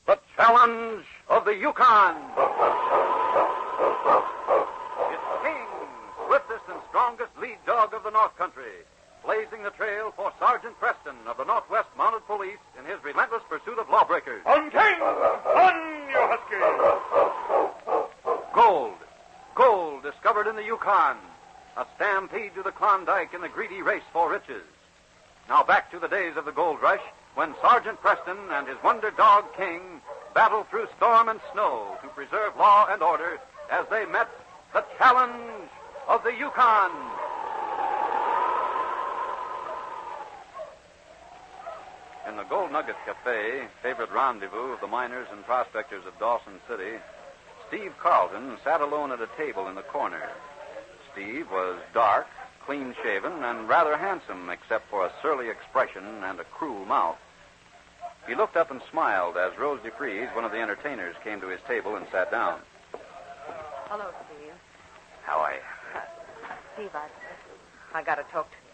The challenge of the Yukon. It's King, swiftest and strongest lead dog of the North Country, blazing the trail for Sergeant Preston of the Northwest Mounted Police in his relentless pursuit of lawbreakers. On, King! On, you husky! Gold. Gold discovered in the Yukon. A stampede to the Klondike in the greedy race for riches. Now back to the days of the gold rush, when Sergeant Preston and his wonder dog, King, battled through storm and snow to preserve law and order as they met the challenge of the Yukon. In the Gold Nugget Cafe, favorite rendezvous of the miners and prospectors of Dawson City, Steve Carlton sat alone at a table in the corner. Steve was dark, clean-shaven, and rather handsome, except for a surly expression and a cruel mouth. He looked up and smiled as Rose DeFries, one of the entertainers, came to his table and sat down. Hello, Steve. How are you? Steve, I got to talk to you.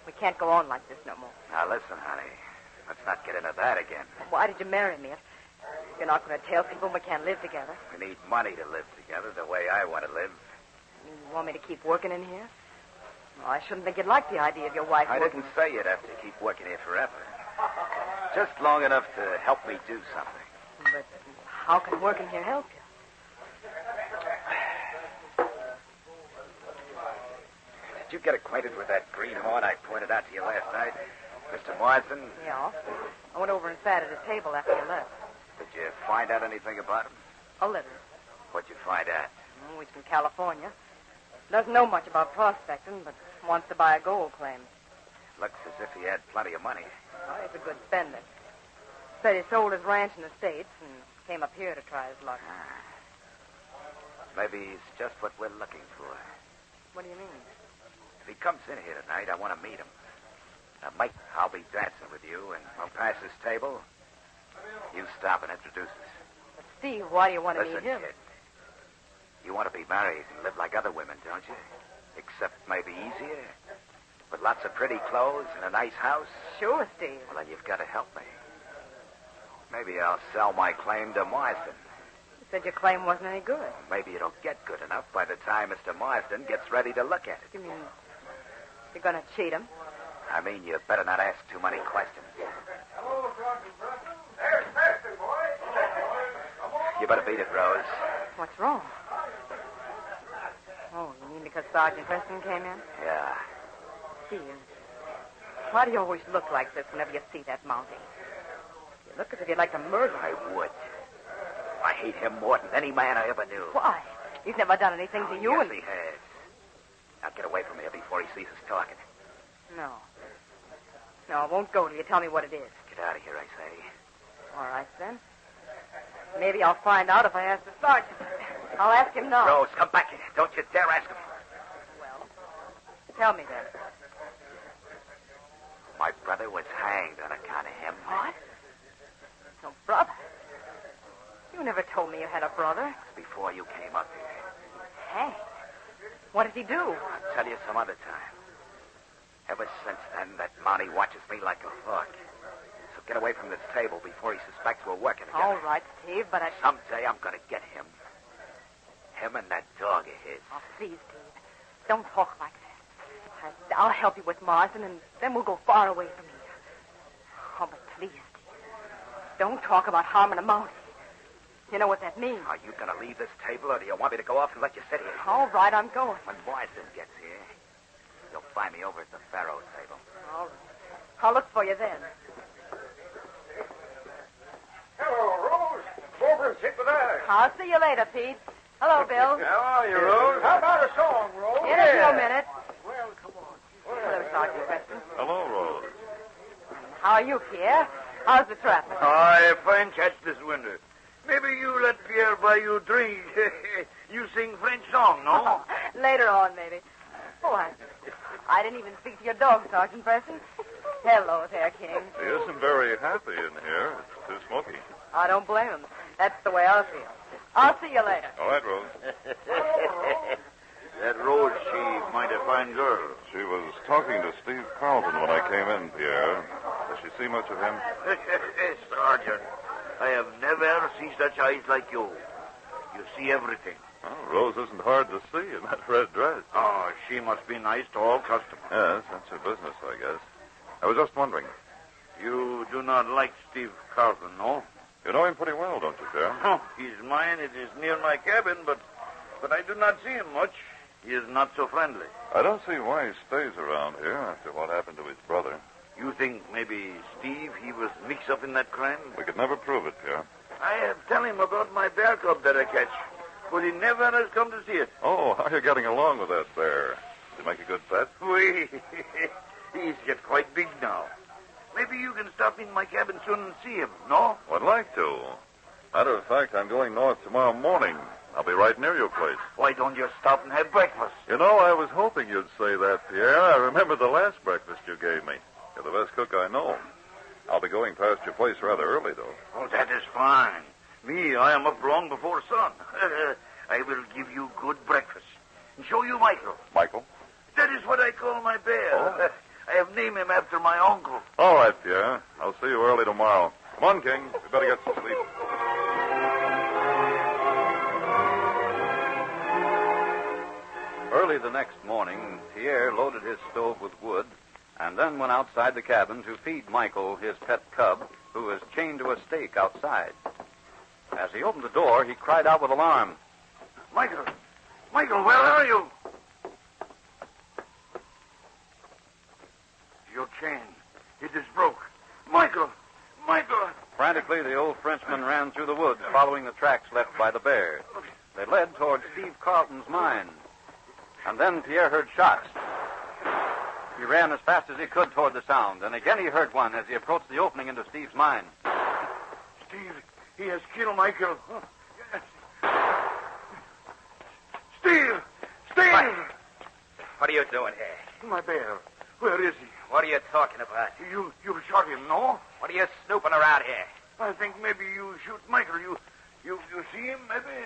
We can't go on like this no more. Now, listen, honey. Let's not get into that again. Why did you marry me? If you're not going to tell people we can't live together. We need money to live together the way I want to live. You want me to keep working in here? Well, I shouldn't think you'd like the idea of your wife I working... didn't say you'd have to keep working here forever. Just long enough to help me do something. But how can working here help you? Did you get acquainted with that greenhorn I pointed out to you last night? Mr. Marsden? Yeah. I went over and sat at his table after you left. Did you find out anything about him? A little. What'd you find out? Oh, he's from California. Doesn't know much about prospecting, but wants to buy a gold claim. Looks as if he had plenty of money. Oh, he's a good spender. Said he sold his ranch in the States and came up here to try his luck. Maybe he's just what we're looking for. What do you mean? If he comes in here tonight, I want to meet him. Now, Mike, I'll be dancing with you, and we'll pass this table. You stop and introduce us. But, Steve, why do you want to Listen, meet him? kid. You want to be married and live like other women, don't you? Except maybe easier? With lots of pretty clothes and a nice house? Sure, Steve. Well, then you've got to help me. Maybe I'll sell my claim to Marsden. You said your claim wasn't any good. Maybe it'll get good enough by the time Mr. Marsden gets ready to look at it. You mean you're going to cheat him? I mean, you better not ask too many questions. Hello, Sergeant Preston. There's Preston, boy. You better beat it, Rose. What's wrong? Oh, you mean because Sergeant Preston came in? Yeah. Steve, why do you always look like this whenever you see that mountie? You look as if you'd like to murder him. I would. I hate him more than any man I ever knew. Why? He's never done anything to you. Yes, he has. Now get away from here before he sees us talking. No. No, I won't go till you tell me what it is. Get out of here, I say. All right, then. Maybe I'll find out if I ask the sergeant. I'll ask him now. Rose, come back here. Don't you dare ask him. Well, tell me then. My brother was hanged on account of him. What? No brother? You never told me you had a brother. Before you came up here. Hey, what did he do? I'll tell you some other time. Ever since then, that Mountie watches me like a hawk. So get away from this table before he suspects we're working together. All right, Steve, but Someday I'm going to get him. Him and that dog of his. Oh, please, Steve. Don't talk like that. I'll help you with Marsden, and then we'll go far away from here. Oh, but please, Steve. Don't talk about harming a Mountie. You know what that means. Are you going to leave this table, or do you want me to go off and let you sit here? All right, I'm going. When Marsden gets here, you'll find me over at the faro table. All right. I'll look for you then. Hello, Rose. Go over and sit with us. I'll see you later, Pete. Hello, Bill. How are you, Rose? How about a song, Rose? In a few minutes. Well, come on. Hello, Sergeant Preston. Hello, Rose. How are you, Pierre? How's the traffic? I find catch this winter. Maybe you let Pierre buy you drink. You sing French song, no? Later on, maybe. Oh, I didn't even speak to your dog, Sergeant Preston. Hello there, King. He isn't very happy in here. It's too smoky. I don't blame him. That's the way I feel. I'll see you later. All right, Rose. That Rose, she might a fine girl. She was talking to Steve Carlton when I came in, Pierre. Does she see much of him? Sergeant, I have never seen such eyes like you. You see everything. Well, Rose isn't hard to see in that red dress. Oh, she must be nice to all customers. Yes, that's her business, I guess. I was just wondering. You do not like Steve Carlton, no? You know him pretty well, don't you, Pierre? Oh, he's mine. It is near my cabin, but I do not see him much. He is not so friendly. I don't see why he stays around here after what happened to his brother. You think maybe Steve, he was mixed up in that crime? We could never prove it, Pierre. I have tell him about my bear cub that I catch, but he never has come to see it. Oh, how are you getting along with that bear? Did you make a good pet? Oui. He's get quite big now. Maybe you can stop in my cabin soon and see him, no? I'd like to. Matter of fact, I'm going north tomorrow morning. I'll be right near your place. Why don't you stop and have breakfast? You know, I was hoping you'd say that, Pierre. I remember the last breakfast you gave me. You're the best cook I know. I'll be going past your place rather early, though. Oh, that is fine. Me, I am up long before sun. I will give you good breakfast and show you Michael. Michael? That is what I call my bear. Oh. I have named him after my uncle. All right, Pierre. I'll see you early tomorrow. Come on, King. We better get some sleep. Early the next morning, Pierre loaded his stove with wood and then went outside the cabin to feed Michael, his pet cub, who was chained to a stake outside. As he opened the door, he cried out with alarm. Michael, where are you? Your chain. It is broke. Michael! Frantically, the old Frenchman ran through the woods, following the tracks left by the bear. They led toward Steve Carlton's mine. And then Pierre heard shots. He ran as fast as he could toward the sound, and again he heard one as he approached the opening into Steve's mine. Steve, he has killed Michael. Steve! What are you doing here? My bear. Where is he? What are you talking about? You shot him, no? What are you snooping around here? I think maybe you shoot Michael. You see him, maybe?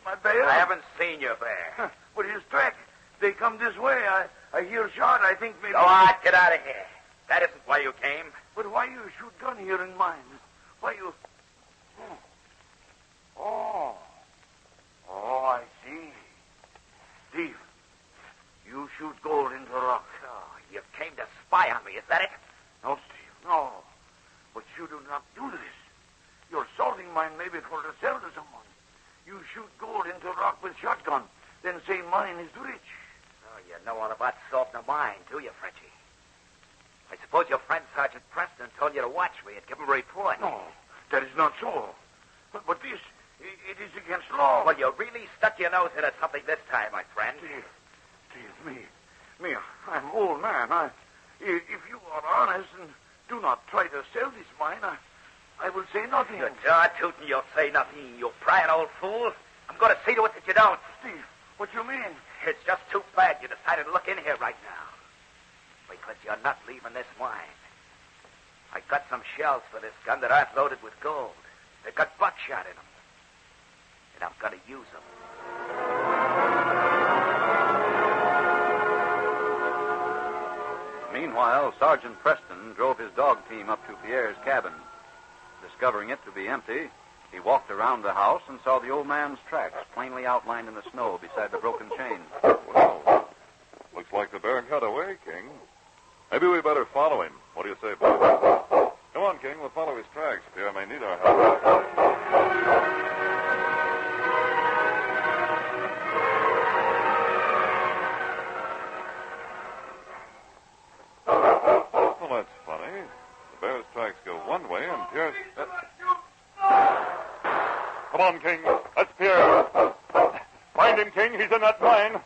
My bear? I haven't seen your bear. But his track, they come this way. I hear shot. I think maybe... Go on, get out of here. That isn't why you came. But why you shoot gun here in mine? Why you... Oh, I see. Steve, you shoot gold into rock. Oh, you came to spy on me, is that it? No, Steve, no. But you do not do this. You're salting mine maybe for to sell to someone. You shoot gold into rock with shotgun, then say mine is rich. Oh, you know all about salting a mine, do you, Frenchie? I suppose your friend Sergeant Preston told you to watch me and give him a report. No, that is not so. But this, it is against law. Well, you really stuck your nose into something this time, my friend. Steve, me, I'm an old man. If you are honest and do not try to sell this mine, I will say nothing. You're jaw-tooting, you'll say nothing, you prying old fool. I'm going to see to it that you don't. Steve, what you mean? It's just too bad you decided to look in here right now. Because you're not leaving this mine. I got some shells for this gun that aren't loaded with gold. They've got buckshot in them. And I'm going to use them. Meanwhile, Sergeant Preston drove his dog team up to Pierre's cabin. Discovering it to be empty, he walked around the house and saw the old man's tracks plainly outlined in the snow beside the broken chain. Well, looks like the bear got away, King. Maybe we better follow him. What do you say, boys? Come on, King. We'll follow his tracks. Pierre may need our help. Well, that's funny. The bear's tracks go one way and Pierre's... Come on, King. That's Pierre. Find him, King. He's in that mine.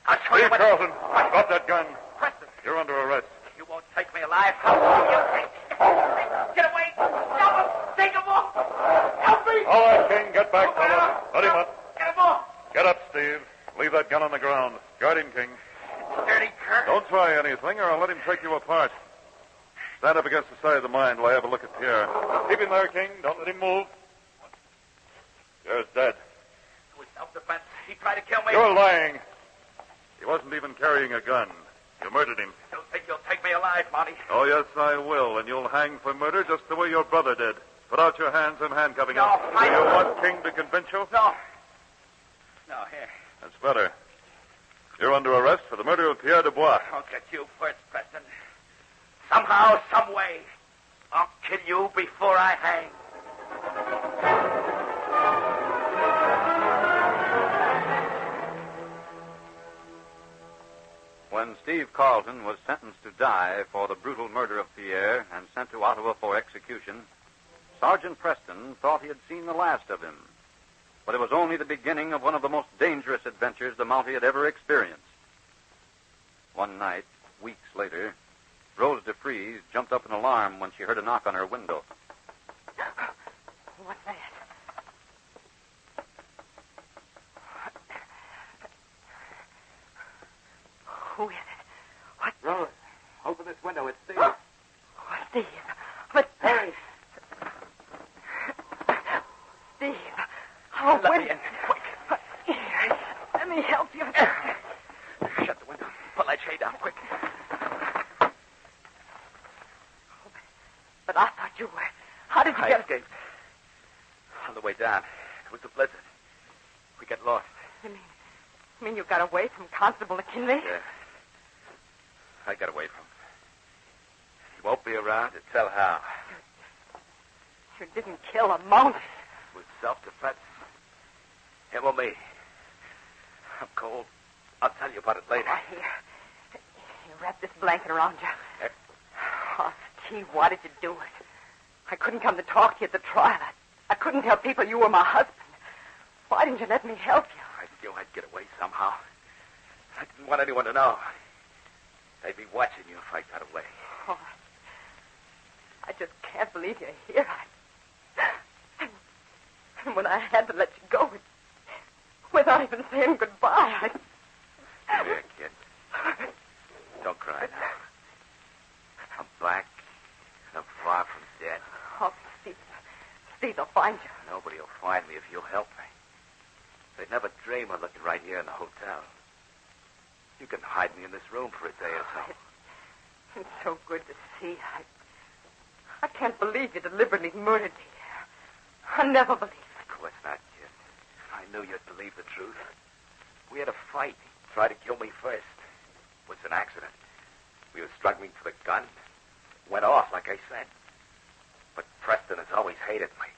I'll show you Steve what... Carlton, drop that gun. Preston, You're under arrest. you won't take me alive. Get away! Help him! Take him off! Help me! All right, King, get back, fella. Let him up. Get him off! Get up, Steve. Leave that gun on the ground. Guard him, King. Dirty cur. Don't try anything, or I'll let him take you apart. Stand up against the side of the mine while I have a look at Pierre. Keep him there, King. Don't let him move. Pierre's dead. It was self-defense. He tried to kill me. You're lying. He wasn't even carrying a gun. You murdered him. You think you'll take me alive, Monty? Oh, yes, I will, and you'll hang for murder just the way your brother did. Put out your hands. I'm handcuffing you. No, Do you want King to convince you? No. No, here. That's better. You're under arrest for the murder of Pierre Dubois. I'll get you first, Preston. Somehow, some way, I'll kill you before I hang. When Steve Carlton was sentenced to die for the brutal murder of Pierre and sent to Ottawa for execution, Sergeant Preston thought he had seen the last of him. But it was only the beginning of one of the most dangerous adventures the Mountie had ever experienced. One night, weeks later, Rose DeFries jumped up in alarm when she heard a knock on her window. What's that? Who is it? What? Rose, open this window. It's Steve. Oh, Steve. But... Hurry. Steve. Oh, Let when... me in, quick. Here, let me help you. Shut the window. Pull that shade down, quick. But I thought you were... How did you I get... escaped. On the way down, it was a blizzard. We got lost. You mean you got away from Constable McKinley? Yeah. I got away from him. He won't be around to tell how. You didn't kill a mountain. It was self-defense. Him or me. I'm cold. I'll tell you about it later. Oh, here. You wrap this blanket around you. Eh? Oh, Steve, why did you do it? I couldn't come to talk to you at the trial. I couldn't tell people you were my husband. Why didn't you let me help you? I knew I'd get away somehow. I didn't want anyone to know. They'd be watching you if I got away. Oh, I just can't believe you're here. And when I had to let you go, without even saying goodbye, Come here, kid. Don't cry now. I'm back, and I'm far from dead. Oh, Steve will find you. Nobody will find me if you'll help me. They'd never dream of looking right here in the hotel. You can hide me in this room for a day or so. It's so good to see. I can't believe you deliberately murdered me. I never believed it. Of course not, kid. I knew you'd believe the truth. We had a fight. He tried to kill me first. It was an accident. We were struggling for the gun. Went off, like I said. But Preston has always hated me.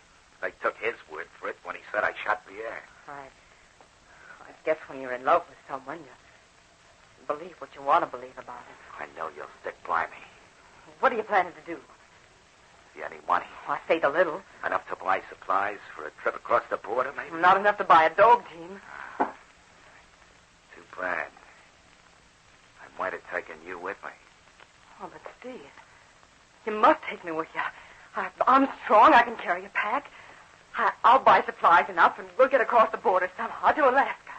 They took his word for it when he said I shot Pierre. I guess when you're in love with someone, you believe what you want to believe about it. I know you'll stick by me. What are you planning to do? See any money? I saved a little. Enough to buy supplies for a trip across the border, maybe? Not enough to buy a dog team. Too bad. I might have taken you with me. Oh, but Steve, you must take me with you. I'm strong. I can carry a pack. I'll buy supplies enough, and we'll get across the border somehow to Alaska.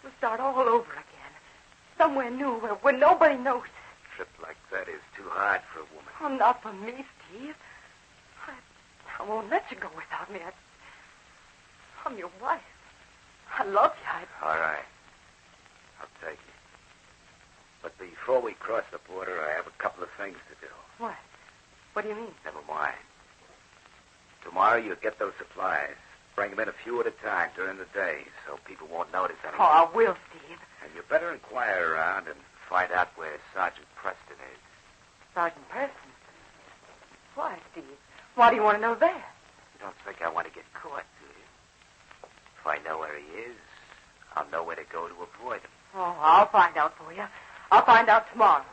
We'll start all over again. Somewhere new where nobody knows. A trip like that is too hard for a woman. Oh, not for me, Steve. I won't let you go without me. I'm your wife. I love you. All right. I'll take you. But before we cross the border, I have a couple of things to do. What? What do you mean? Never mind. Tomorrow you'll get those supplies. Bring them in a few at a time during the day so people won't notice anything. Oh, I will, Steve. And you better inquire around and find out where Sergeant Preston is. Sergeant Preston? Why, Steve? Why do you want to know that? You don't think I want to get caught, do you? If I know where he is, I'll know where to go to avoid him. Oh, I'll find out for you. I'll find out tomorrow.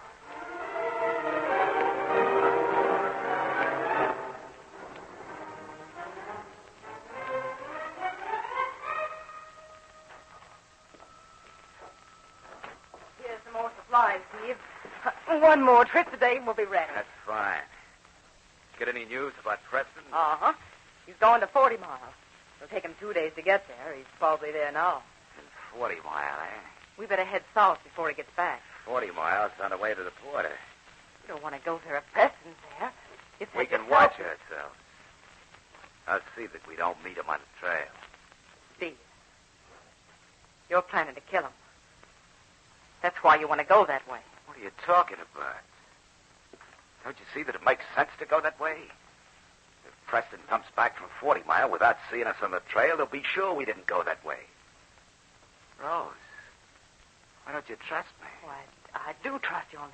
Here's some more supplies, Steve. One more trip today and we'll be ready. That's fine. Get any news about Preston? Uh-huh. He's going to 40 Mile. It'll take him 2 days to get there. He's probably there now. In 40 Mile, eh? We better head south before he gets back. 40 miles on the way to the border. You don't want to go there if Preston's there. We can watch ourselves. I'll see that we don't meet him on the trail. Steve, you're planning to kill him. That's why you want to go that way. What are you talking about? Don't you see that it makes sense to go that way? If Preston comes back from 40 Mile without seeing us on the trail, he'll be sure we didn't go that way. Rose, why don't you trust me? Well, I do trust you, only...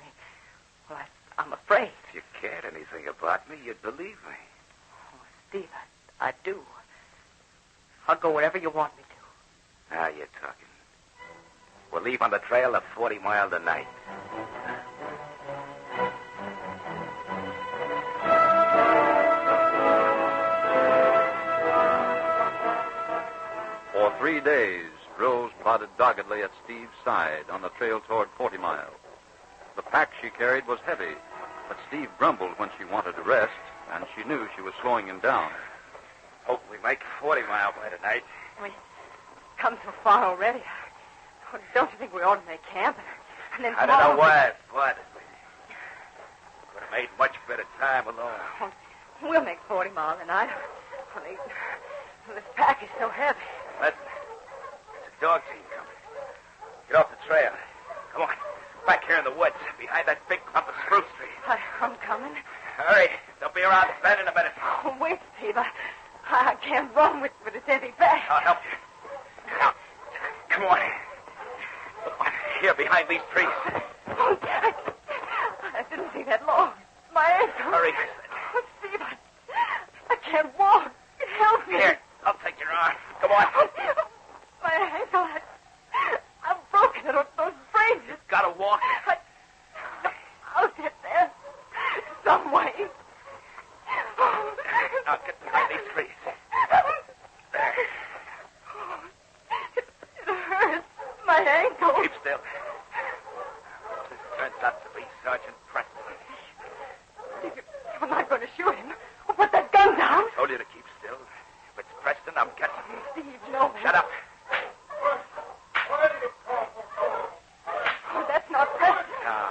Well, I'm afraid. If you cared anything about me, you'd believe me. Oh, Steve, I do. I'll go wherever you want me to. Now you're talking. We'll leave on the trail at 40 Mile tonight. For 3 days, Rose plodded doggedly at Steve's side on the trail toward 40 Mile. The pack she carried was heavy, but Steve grumbled when she wanted to rest, and she knew she was slowing him down. Hope we make 40 Mile by tonight. We've come so far already. Don't you think we ought to make camp? And then I don't know why it bothers me. Could have made much better time alone. Oh, we'll make 40 Mile tonight. Only this pack is so heavy. Listen, it's a dog team coming. Get off the trail. Come on. Back here in the woods, behind that big clump of spruce trees. I'm coming. Hurry. They'll be around the bend in a minute. Oh, wait, Steve. I can't run with this heavy bag. I'll help you. Now, come on. Here, behind these trees. Oh, I didn't see that long. My ankle. Hurry. Oh, Steve, I can't walk. Help me. Here, I'll take your arm. Come on. My ankle, I'm broken. Those braces. You've got to walk. I'll get there. Some way. Now, get behind these trees. There. It hurts. My ankle. Keep still. This turns out to be Sergeant Preston. You're not going to shoot him. Put that gun down. I told you to keep still. If it's Preston, I'm catching him. Steve, no. Shut up. Oh, that's not Preston. No.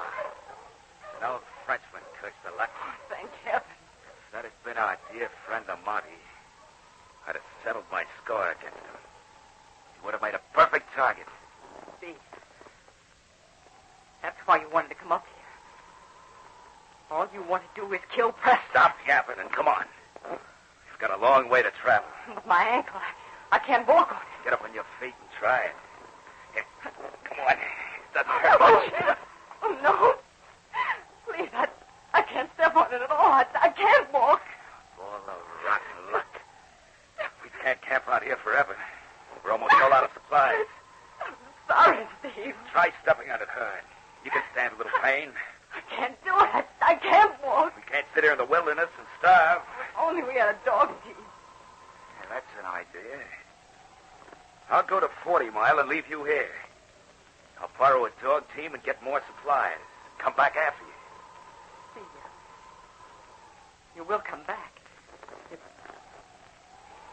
It's an old Frenchman, curse the luck. Oh, thank heaven. If that had been our dear friend Amati, I'd have settled my score against him. He would have made a perfect target. Steve, that's why you wanted to come up here. All you want to do is kill Preston. Stop yapping and come on. You've got a long way to travel. With my ankle, I can't walk on it. Get up on your feet and try it. Here, come on. It doesn't hurt much. Oh, no. Please, I can't step on it at all. I can't walk. All the rotten luck. We can't camp out here forever. We're almost all out of supplies. I'm sorry, Steve. Try stepping on it hard. You can stand a little pain. I can't do it. I can't walk. We can't sit here in the wilderness and starve. If only we had a dog team. Yeah, that's an idea. I'll go to 40 Mile and leave you here. I'll borrow a dog team and get more supplies. Come back after you. Steve, you will come back.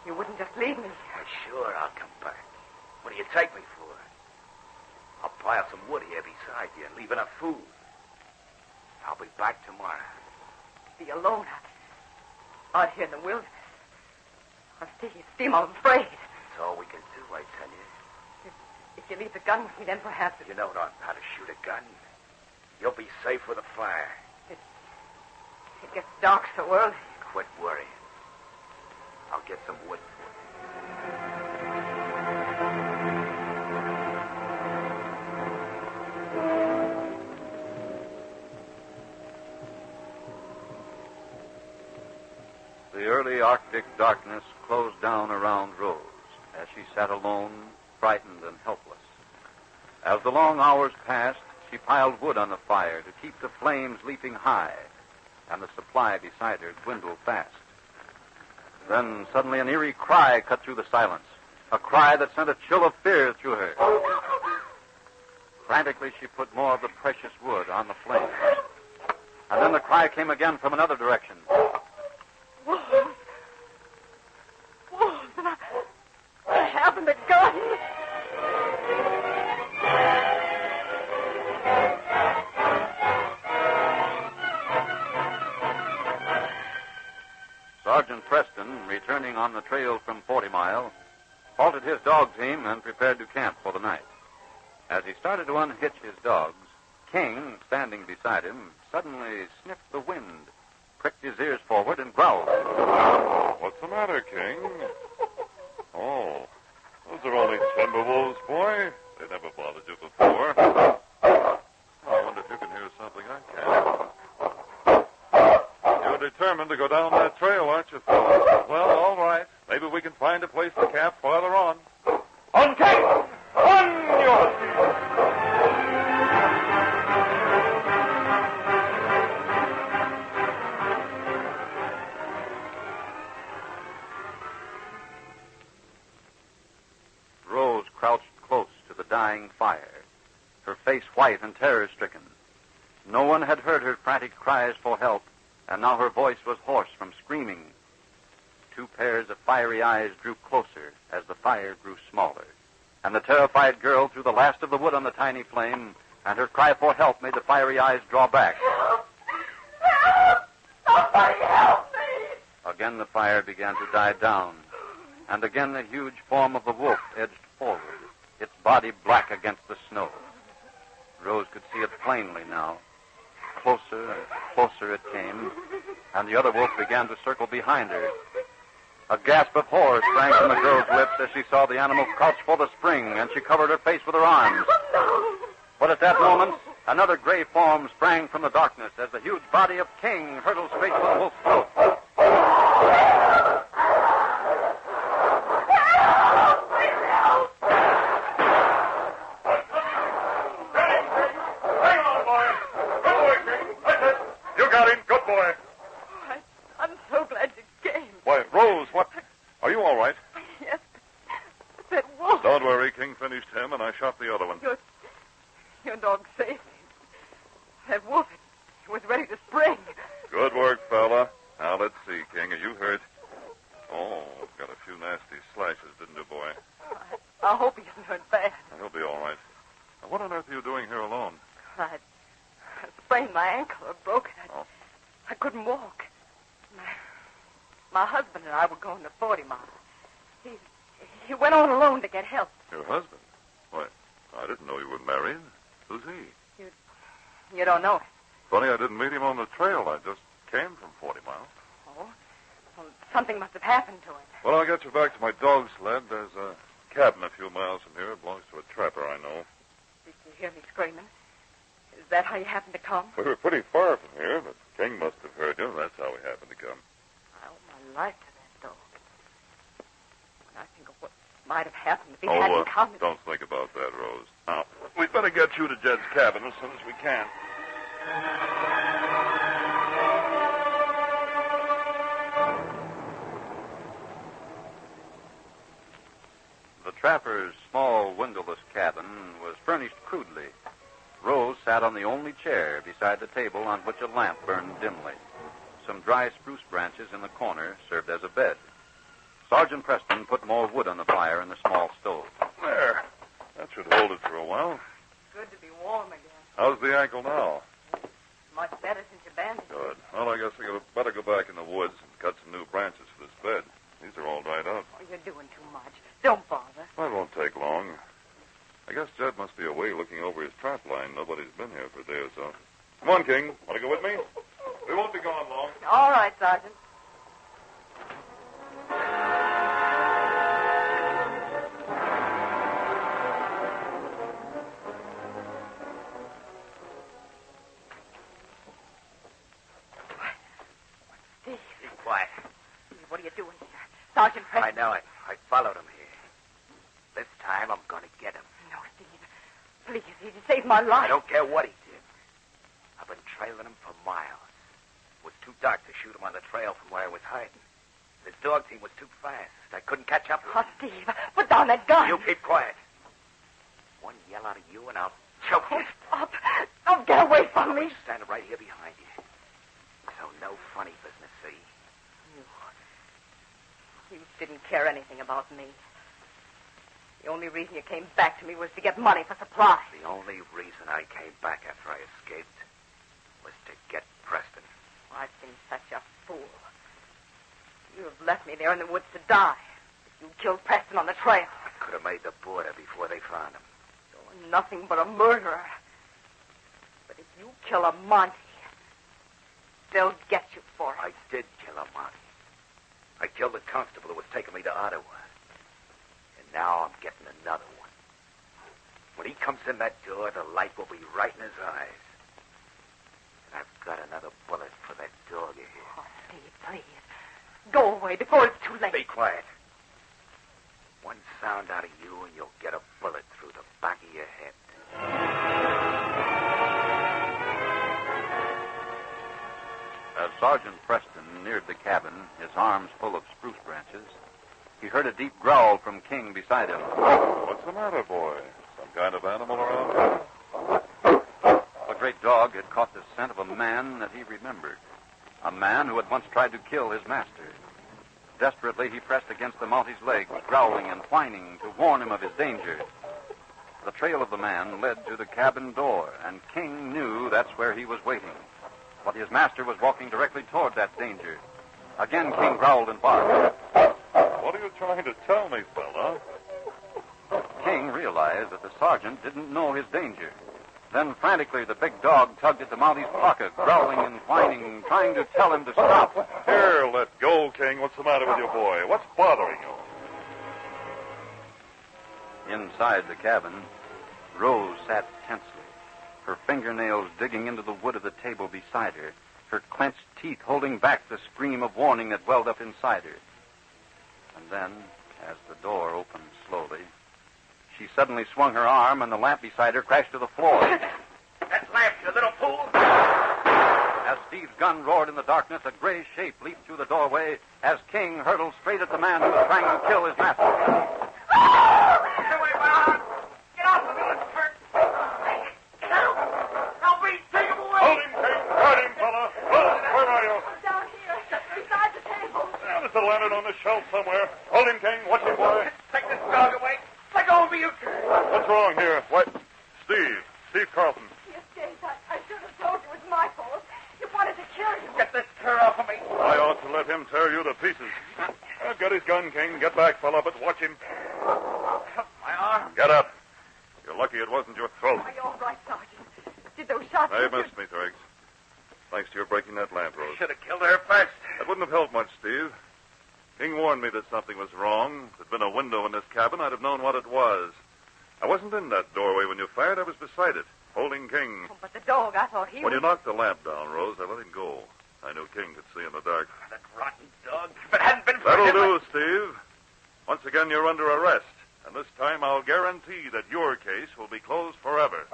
You wouldn't just leave me. Why, sure, I'll come back. What do you take me for? I'll pile some wood here beside you and leave enough food. I'll be back tomorrow. Be alone out here in the wilderness. Oh, Steve, I'm afraid. That's all we can do, I tell you. If you leave the gun with me, then perhaps... You don't know how to shoot a gun. You'll be safe with a fire. It gets dark so early. Quit worrying. I'll get some wood for you. The early Arctic darkness closed down around Rose as she sat alone, frightened and helpless. As the long hours passed, she piled wood on the fire to keep the flames leaping high, and the supply beside her dwindled fast. Then suddenly an eerie cry cut through the silence, a cry that sent a chill of fear through her. Frantically, she put more of the precious wood on the flames. And then the cry came again from another direction. Wolves. And I haven't a gun. Sergeant Preston, returning on the trail from 40 Mile, halted his dog team and prepared to camp for the night. As he started to unhitch his dogs, King, standing beside him, suddenly sniffed the wind, pricked his ears forward, and growled. What's the matter, King? Oh, those are only timber wolves, boy. They never bothered you before. I wonder if you can hear something I can. You're determined to go down that trail, aren't you, fellas? Well, all right. Maybe we can find a place to camp farther on. On, King! On, your... Rose crouched close to the dying fire, her face white and terror-stricken. No one had heard her frantic cries for help, and now her voice was hoarse from screaming. Two pairs of fiery eyes drew closer as the fire grew smaller, and the terrified girl threw the last of the wood on the tiny flame, and her cry for help made the fiery eyes draw back. Help! Help! Somebody help me! Again the fire began to die down, and again the huge form of the wolf edged forward, its body black against the snow. Rose could see it plainly now. Closer and closer it came, and the other wolf began to circle behind her. A gasp of horror sprang from the girl's lips as she saw the animal crouch for the spring, and she covered her face with her arms. But at that moment, another gray form sprang from the darkness as the huge body of King hurtled straight for the wolf's throat. I'm so glad you came. Why, Rose, what? Are you all right? Yes, but that wolf. Don't worry. King finished him, and I shot the other one. Your dog saved me. That wolf, it was ready to spring. Good work, fella. Now, let's see, King. Are you hurt? Oh, got a few nasty slashes, didn't you, boy? I hope he isn't hurt bad. He'll be all right. Now, what on earth are you doing here alone? I sprained my ankle or broke it. Oh. I couldn't walk. My husband and I were going to 40 Mile. He went on alone to get help. Your husband? Why, I didn't know you were married. Who's he? You don't know it. Funny, I didn't meet him on the trail. I just came from 40 Mile. Oh? Well, something must have happened to him. Well, I'll get you back to my dog sled. There's a cabin a few miles from here. It belongs to a trapper I know. Did you hear me screaming? Is that how you happened to come? We were pretty far from here, but King must have heard you. That's how we happened to come. I owe my life to that dog. When I think of what might have happened if he hadn't come. Don't think about that, Rose. Now, we'd better get you to Jed's cabin as soon as we can. The trapper's small, windowless cabin was furnished crudely. Rose sat on the only chair beside the table on which a lamp burned dimly. Some dry spruce branches in the corner served as a bed. Sergeant Preston put more wood on the fire in the small stove. There. That should hold it for a while. Good to be warm again. How's the ankle now? Much better since you bandaged it. Good. Well, I guess we better go back in the woods and cut some new branches for this bed. These are all dried out. Oh, you're doing too much. Don't bother. That won't take long. I guess Jed must be away looking over his trap line. Nobody's been here for a day or so. Come on, King. Want to go with me? We won't be gone long. All right, Sergeant. Steve. Be quiet. What are you doing here? Sergeant Preston. I know it. I followed him here. This time I'm going to get him. No, Steve. Please, he saved my life. I don't care what he did. I've been trailing him for miles. It was too dark to shoot him on the trail from where I was hiding. His dog team was too fast. I couldn't catch up with Oh, him. Steve, put down that gun. You keep quiet. One yell out of you and I'll choke you. Stop. Don't get away from me. Standing right here behind you. So no funny business, see? You didn't care anything about me. The only reason you came back to me was to get money for supplies. The only reason I came back after I escaped was to get Preston. I've been such a fool. You have left me there in the woods to die. You killed Preston on the trail. I could have made the border before they found him. You're nothing but a murderer. You kill a Monty. They'll get you for it. I did kill a Monty. I killed the constable who was taking me to Ottawa. And now I'm getting another one. When he comes in that door, the light will be right in his eyes. And I've got another bullet for that dog of his. Oh, Steve, please. Go away before it's too late. Be quiet. One sound out of you and you'll get a bullet through the back of your head. As Sergeant Preston neared the cabin, his arms full of spruce branches, he heard a deep growl from King beside him. What's the matter, boy? Some kind of animal around here? The great dog had caught the scent of a man that he remembered. A man who had once tried to kill his master. Desperately, he pressed against the Mounty's legs, growling and whining to warn him of his danger. The trail of the man led to the cabin door, and King knew that's where he was waiting. But his master was walking directly toward that danger. Again, King growled and barked. What are you trying to tell me, fella? King realized that the sergeant didn't know his danger. Then, frantically, the big dog tugged at the Mounty's pocket, growling and whining, trying to tell him to stop. Here, let go, King. What's the matter with your boy? What's bothering you? Inside the cabin, Rose sat tensely, her fingernails digging into the wood of the table beside her, her clenched teeth holding back the scream of warning that welled up inside her. And then, as the door opened slowly, she suddenly swung her arm, and the lamp beside her crashed to the floor. That lamp, you little fool! As Steve's gun roared in the darkness, a gray shape leaped through the doorway as King hurtled straight at the man who was trying to kill his master. Get away, Bob! Get off of me, let's hurt! Help me! Take him away! Hold him, King! Got him, fella! Rose, where are you? Down here, beside the table. There's a lantern on the shelf somewhere. Hold him, King. Watch him, boy. Take this dog away! Let go of me, you... What's wrong here? What? Steve Carlton. Yes, Dave, I should have told you it was my fault. You wanted to kill you. Get this cur off of me! I ought to let him tear you to pieces. I've got his gun, King. Get back, fella, but watch him. My arm! Get up. You're lucky it wasn't your throat. Are you all right, Sergeant? Did those shots... They missed me, Thregs. Thanks to your breaking that lamp, Rose. Should have killed her first. That wouldn't have helped much, Steve. King warned me that something was wrong. If there'd been a window in this cabin, I'd have known what it was. I wasn't in that doorway when you fired. I was beside it, holding King. Oh, but the dog, I thought he When was... you knocked the lamp down, Rose, I let him go. I knew King could see in the dark. That rotten dog. If it hadn't been for That'll him... do, Steve. Once again, you're under arrest. And this time, I'll guarantee that your case will be closed forever.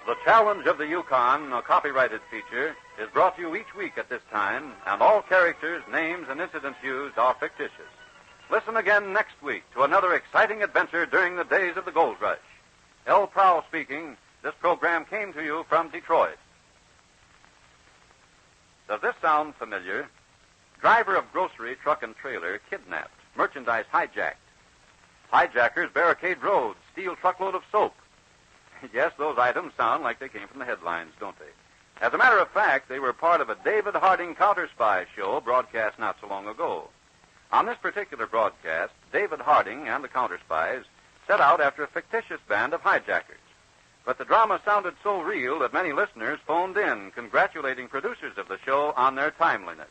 The Challenge of the Yukon, a copyrighted feature, is brought to you each week at this time, and all characters, names, and incidents used are fictitious. Listen again next week to another exciting adventure during the days of the gold rush. L. Prowl speaking. This program came to you from Detroit. Does this sound familiar? Driver of grocery truck and trailer kidnapped. Merchandise hijacked. Hijackers barricade roads. Steal truckload of soap. Yes, those items sound like they came from the headlines, don't they? As a matter of fact, they were part of a David Harding counter-spy show broadcast not so long ago. On this particular broadcast, David Harding and the counter-spies set out after a fictitious band of hijackers. But the drama sounded so real that many listeners phoned in, congratulating producers of the show on their timeliness.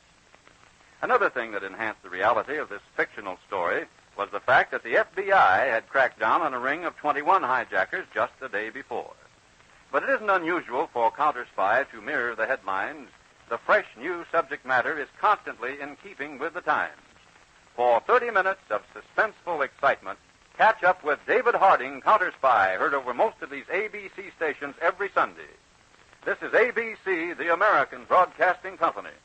Another thing that enhanced the reality of this fictional story was the fact that the FBI had cracked down on a ring of 21 hijackers just the day before. But it isn't unusual for counter-spy to mirror the headlines. The fresh new subject matter is constantly in keeping with the times. For 30 minutes of suspenseful excitement, catch up with David Harding, counter-spy, heard over most of these ABC stations every Sunday. This is ABC, the American Broadcasting Company.